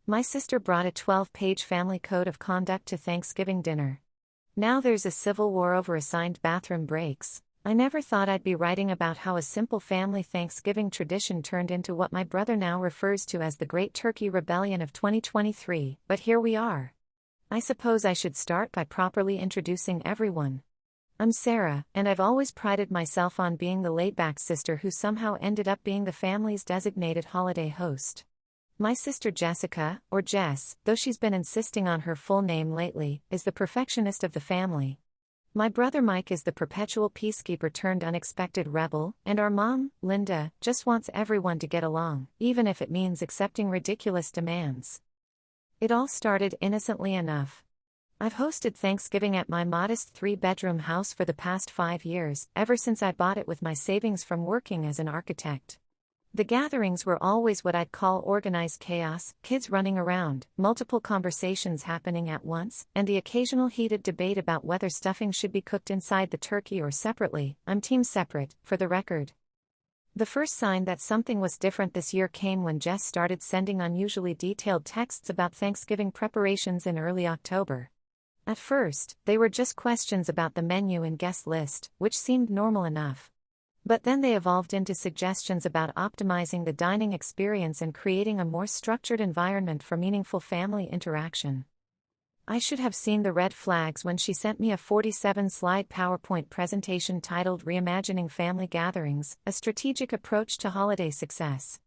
My sister brought a 12-page family code of conduct to Thanksgiving dinner. Now there's a civil war over assigned bathroom breaks. I never thought I'd be writing about how a simple family Thanksgiving tradition turned into what my brother now refers to as the Great Turkey Rebellion of 2023, but here we are. I suppose I should start by properly introducing everyone. I'm Sarah, and I've always prided myself on being the laid-back sister who somehow ended up being the family's designated holiday host. My sister Jessica, or Jess, though she's been insisting on her full name lately, is the perfectionist of the family. My brother Mike is the perpetual peacekeeper turned unexpected rebel, and our mom, Linda, just wants everyone to get along, even if it means accepting ridiculous demands. It all started innocently enough. I've hosted Thanksgiving at my modest 3-bedroom house for the past 5 years, ever since I bought it with my savings from working as an architect. The gatherings were always what I'd call organized chaos, kids running around, multiple conversations happening at once, and the occasional heated debate about whether stuffing should be cooked inside the turkey or separately. I'm team separate, for the record. The first sign that something was different this year came when Jess started sending unusually detailed texts about Thanksgiving preparations in early October. At first, they were just questions about the menu and guest list, which seemed normal enough. But then they evolved into suggestions about optimizing the dining experience and creating a more structured environment for meaningful family interaction. I should have seen the red flags when she sent me a 47-slide PowerPoint presentation titled Reimagining Family Gatherings, a Strategic Approach to Holiday Success.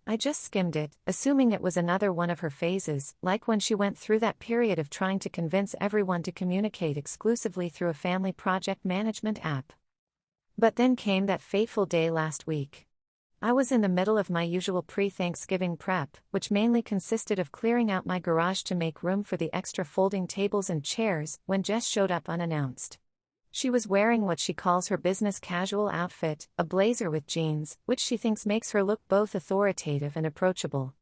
I just skimmed it, assuming it was another one of her phases, like when she went through that period of trying to convince everyone to communicate exclusively through a family project management app. But then came that fateful day last week. I was in the middle of my usual pre-Thanksgiving prep, which mainly consisted of clearing out my garage to make room for the extra folding tables and chairs, when Jess showed up unannounced. She was wearing what she calls her business casual outfit, a blazer with jeans, which she thinks makes her look both authoritative and approachable.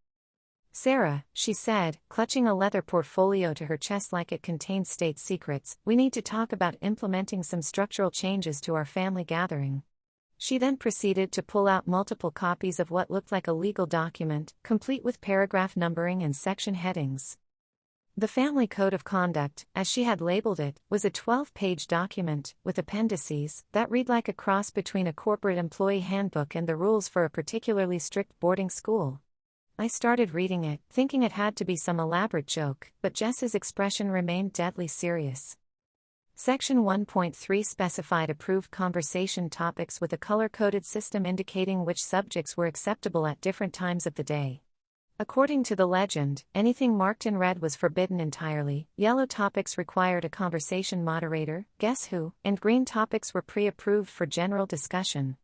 "Sarah," she said, clutching a leather portfolio to her chest like it contained state secrets, "we need to talk about implementing some structural changes to our family gathering." She then proceeded to pull out multiple copies of what looked like a legal document, complete with paragraph numbering and section headings. The Family Code of Conduct, as she had labeled it, was a 12-page document, with appendices, that read like a cross between a corporate employee handbook and the rules for a particularly strict boarding school. I started reading it, thinking it had to be some elaborate joke, but Jess's expression remained deadly serious. Section 1.3 specified approved conversation topics with a color-coded system indicating which subjects were acceptable at different times of the day. According to the legend, anything marked in red was forbidden entirely, yellow topics required a conversation moderator, guess who, and green topics were pre-approved for general discussion.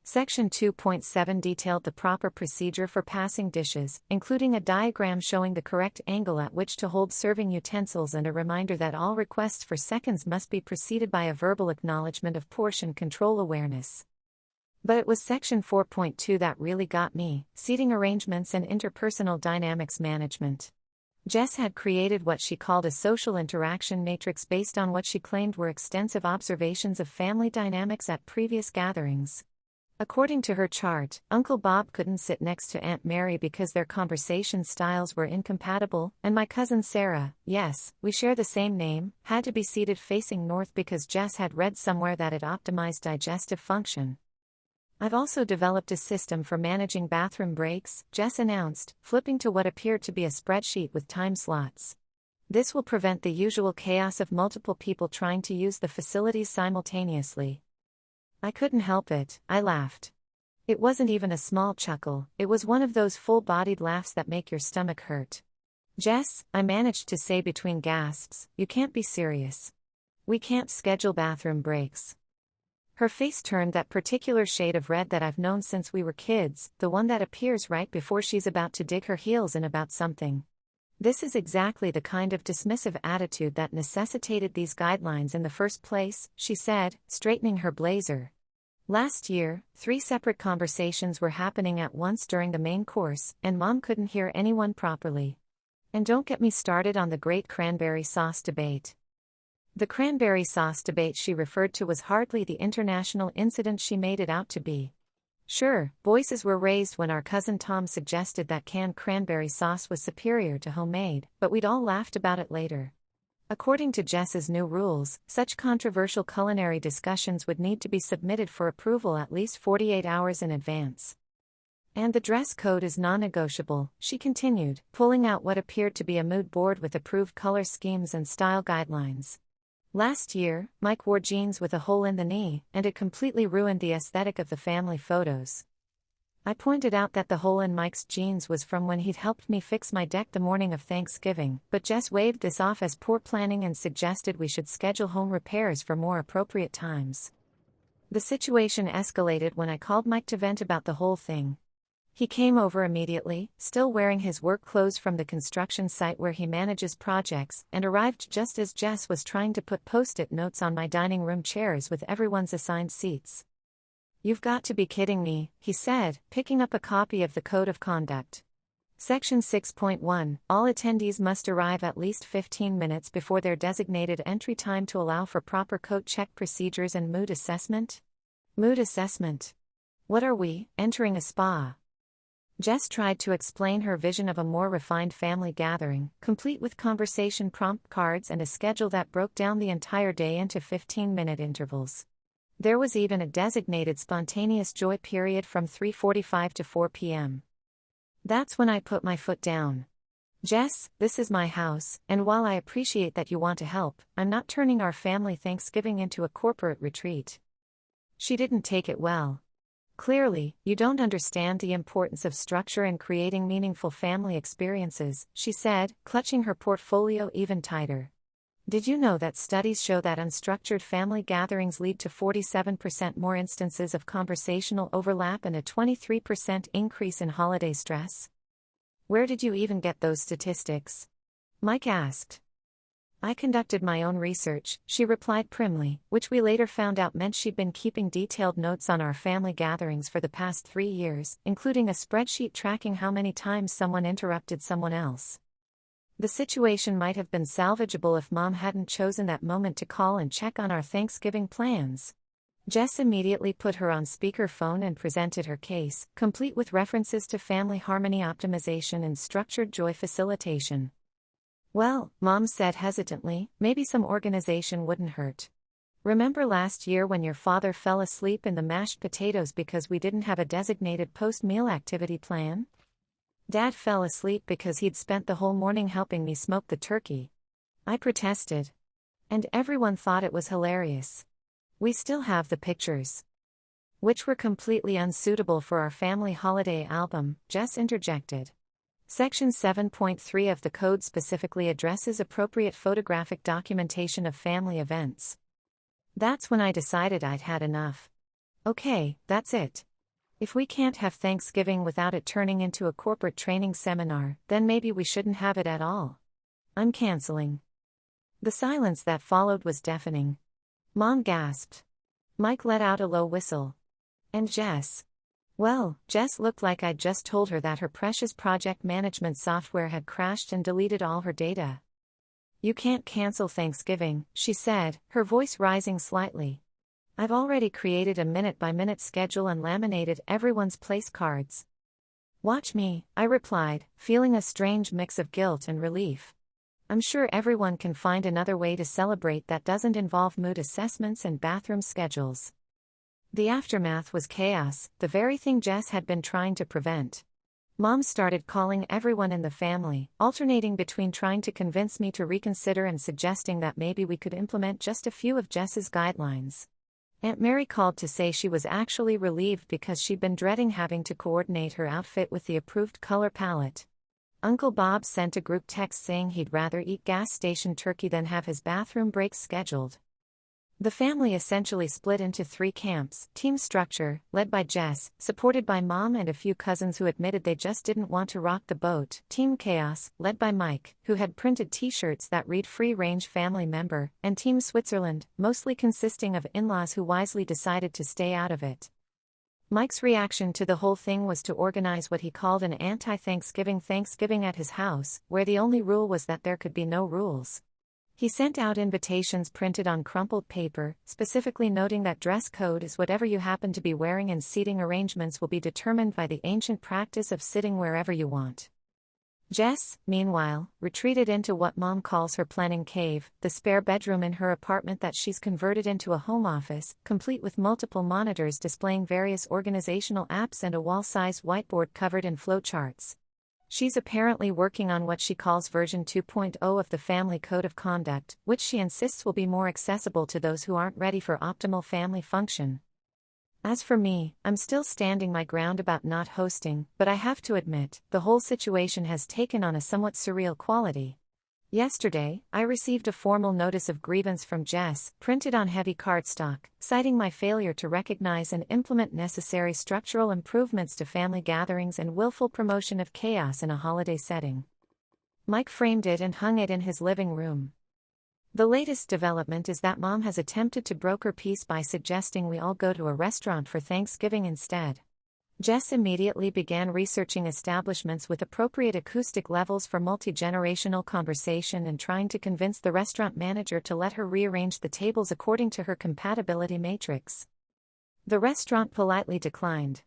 Section 2.7 detailed the proper procedure for passing dishes, including a diagram showing the correct angle at which to hold serving utensils and a reminder that all requests for seconds must be preceded by a verbal acknowledgement of portion control awareness. But it was Section 4.2 that really got me: seating arrangements and interpersonal dynamics management. Jess had created what she called a social interaction matrix based on what she claimed were extensive observations of family dynamics at previous gatherings. According to her chart, Uncle Bob couldn't sit next to Aunt Mary because their conversation styles were incompatible, and my cousin Sarah, yes, we share the same name, had to be seated facing north because Jess had read somewhere that it optimized digestive function. "I've also developed a system for managing bathroom breaks," Jess announced, flipping to what appeared to be a spreadsheet with time slots. "This will prevent the usual chaos of multiple people trying to use the facilities simultaneously." I couldn't help it, I laughed. It wasn't even a small chuckle, it was one of those full-bodied laughs that make your stomach hurt. "Jess," I managed to say between gasps, "you can't be serious. We can't schedule bathroom breaks." Her face turned that particular shade of red that I've known since we were kids, the one that appears right before she's about to dig her heels in about something. "This is exactly the kind of dismissive attitude that necessitated these guidelines in the first place," she said, straightening her blazer. "Last year, 3 separate conversations were happening at once during the main course, and Mom couldn't hear anyone properly. And don't get me started on the great cranberry sauce debate." The cranberry sauce debate she referred to was hardly the international incident she made it out to be. Sure, voices were raised when our cousin Tom suggested that canned cranberry sauce was superior to homemade, but we'd all laughed about it later. According to Jess's new rules, such controversial culinary discussions would need to be submitted for approval at least 48 hours in advance. And the dress code is non-negotiable, she continued, pulling out what appeared to be a mood board with approved color schemes and style guidelines. Last year, Mike wore jeans with a hole in the knee, and it completely ruined the aesthetic of the family photos. I pointed out that the hole in Mike's jeans was from when he'd helped me fix my deck the morning of Thanksgiving, but Jess waved this off as poor planning and suggested we should schedule home repairs for more appropriate times. The situation escalated when I called Mike to vent about the whole thing. He came over immediately, still wearing his work clothes from the construction site where he manages projects, and arrived just as Jess was trying to put post-it notes on my dining room chairs with everyone's assigned seats. "You've got to be kidding me," he said, picking up a copy of the Code of Conduct. Section 6.1, all attendees must arrive at least 15 minutes before their designated entry time to allow for proper coat check procedures and mood assessment. Mood assessment. What are we, entering a spa? Jess tried to explain her vision of a more refined family gathering, complete with conversation prompt cards and a schedule that broke down the entire day into 15-minute intervals. There was even a designated spontaneous joy period from 3:45 to 4 p.m. That's when I put my foot down. "Jess, this is my house, and while I appreciate that you want to help, I'm not turning our family Thanksgiving into a corporate retreat." She didn't take it well. "Clearly, you don't understand the importance of structure in creating meaningful family experiences," she said, clutching her portfolio even tighter. "Did you know that studies show that unstructured family gatherings lead to 47% more instances of conversational overlap and a 23% increase in holiday stress?" "Where did you even get those statistics?" Mike asked. "I conducted my own research," she replied primly, which we later found out meant she'd been keeping detailed notes on our family gatherings for the past 3 years, including a spreadsheet tracking how many times someone interrupted someone else. The situation might have been salvageable if Mom hadn't chosen that moment to call and check on our Thanksgiving plans. Jess immediately put her on speakerphone and presented her case, complete with references to family harmony optimization and structured joy facilitation. "Well," Mom said hesitantly, "maybe some organization wouldn't hurt. Remember last year when your father fell asleep in the mashed potatoes because we didn't have a designated post-meal activity plan? Dad fell asleep because he'd spent the whole morning helping me smoke the turkey. I protested. And everyone thought it was hilarious. We still have the pictures." "Which were completely unsuitable for our family holiday album," Jess interjected. Section 7.3 of the Code specifically addresses appropriate photographic documentation of family events. That's when I decided I'd had enough. "Okay, that's it. If we can't have Thanksgiving without it turning into a corporate training seminar, then maybe we shouldn't have it at all. I'm canceling." The silence that followed was deafening. Mom gasped. Mike let out a low whistle. And Jess? Well, Jess looked like I'd just told her that her precious project management software had crashed and deleted all her data. "You can't cancel Thanksgiving," she said, her voice rising slightly. "I've already created a minute-by-minute schedule and laminated everyone's place cards." "Watch me," I replied, feeling a strange mix of guilt and relief. I'm sure everyone can find another way to celebrate that doesn't involve mood assessments and bathroom schedules. The aftermath was chaos, the very thing Jess had been trying to prevent. Mom started calling everyone in the family, alternating between trying to convince me to reconsider and suggesting that maybe we could implement just a few of Jess's guidelines. Aunt Mary called to say she was actually relieved because she'd been dreading having to coordinate her outfit with the approved color palette. Uncle Bob sent a group text saying he'd rather eat gas station turkey than have his bathroom breaks scheduled. The family essentially split into 3 camps: Team Structure, led by Jess, supported by Mom and a few cousins who admitted they just didn't want to rock the boat; Team Chaos, led by Mike, who had printed t-shirts that read "Free Range Family Member"; and Team Switzerland, mostly consisting of in-laws who wisely decided to stay out of it. Mike's reaction to the whole thing was to organize what he called an anti-Thanksgiving Thanksgiving at his house, where the only rule was that there could be no rules. He sent out invitations printed on crumpled paper, specifically noting that dress code is whatever you happen to be wearing and seating arrangements will be determined by the ancient practice of sitting wherever you want. Jess, meanwhile, retreated into what Mom calls her planning cave, the spare bedroom in her apartment that she's converted into a home office, complete with multiple monitors displaying various organizational apps and a wall-sized whiteboard covered in flowcharts. She's apparently working on what she calls version 2.0 of the Family Code of Conduct, which she insists will be more accessible to those who aren't ready for optimal family function. As for me, I'm still standing my ground about not hosting, but I have to admit, the whole situation has taken on a somewhat surreal quality. Yesterday, I received a formal notice of grievance from Jess, printed on heavy cardstock, citing my failure to recognize and implement necessary structural improvements to family gatherings and willful promotion of chaos in a holiday setting. Mike framed it and hung it in his living room. The latest development is that Mom has attempted to broker peace by suggesting we all go to a restaurant for Thanksgiving instead. Jess immediately began researching establishments with appropriate acoustic levels for multi-generational conversation and trying to convince the restaurant manager to let her rearrange the tables according to her compatibility matrix. The restaurant politely declined.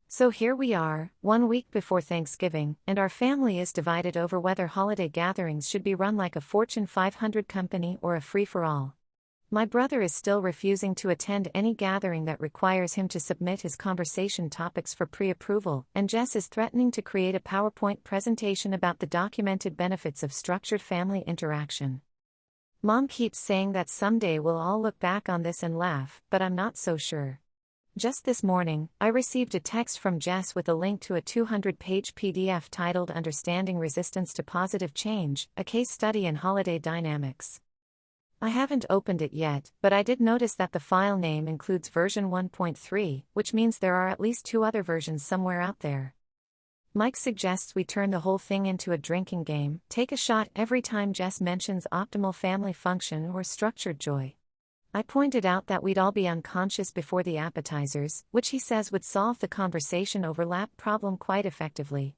So here we are, 1 week before Thanksgiving, and our family is divided over whether holiday gatherings should be run like a Fortune 500 company or a free-for-all. My brother is still refusing to attend any gathering that requires him to submit his conversation topics for pre-approval, and Jess is threatening to create a PowerPoint presentation about the documented benefits of structured family interaction. Mom keeps saying that someday we'll all look back on this and laugh, but I'm not so sure. Just this morning, I received a text from Jess with a link to a 200-page PDF titled Understanding Resistance to Positive Change, a case study in holiday dynamics. I haven't opened it yet, but I did notice that the file name includes version 1.3, which means there are at least 2 other versions somewhere out there. Mike suggests we turn the whole thing into a drinking game, take a shot every time Jess mentions optimal family function or structured joy. I pointed out that we'd all be unconscious before the appetizers, which he says would solve the conversation overlap problem quite effectively.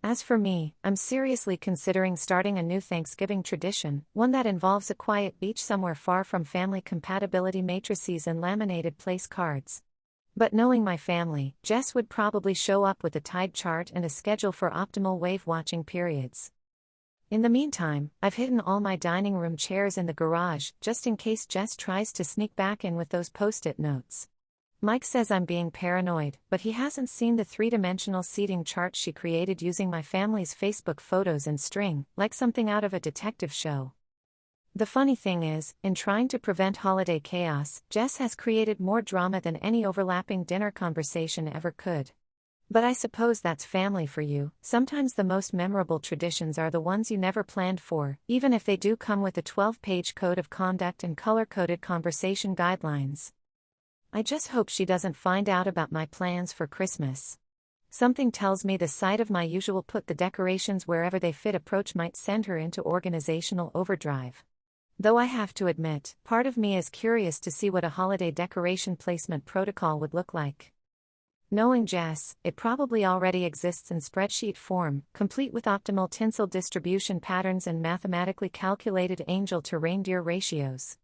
As for me, I'm seriously considering starting a new Thanksgiving tradition, one that involves a quiet beach somewhere far from family compatibility matrices and laminated place cards. But knowing my family, Jess would probably show up with a tide chart and a schedule for optimal wave-watching periods. In the meantime, I've hidden all my dining room chairs in the garage, just in case Jess tries to sneak back in with those post-it notes. Mike says I'm being paranoid, but he hasn't seen the 3-dimensional seating chart she created using my family's Facebook photos and string, like something out of a detective show. The funny thing is, in trying to prevent holiday chaos, Jess has created more drama than any overlapping dinner conversation ever could. But I suppose that's family for you. Sometimes the most memorable traditions are the ones you never planned for, even if they do come with a 12-page code of conduct and color-coded conversation guidelines. I just hope she doesn't find out about my plans for Christmas. Something tells me the sight of my usual put the decorations wherever they fit approach might send her into organizational overdrive. Though I have to admit, part of me is curious to see what a holiday decoration placement protocol would look like. Knowing Jess, it probably already exists in spreadsheet form, complete with optimal tinsel distribution patterns and mathematically calculated angel to reindeer ratios.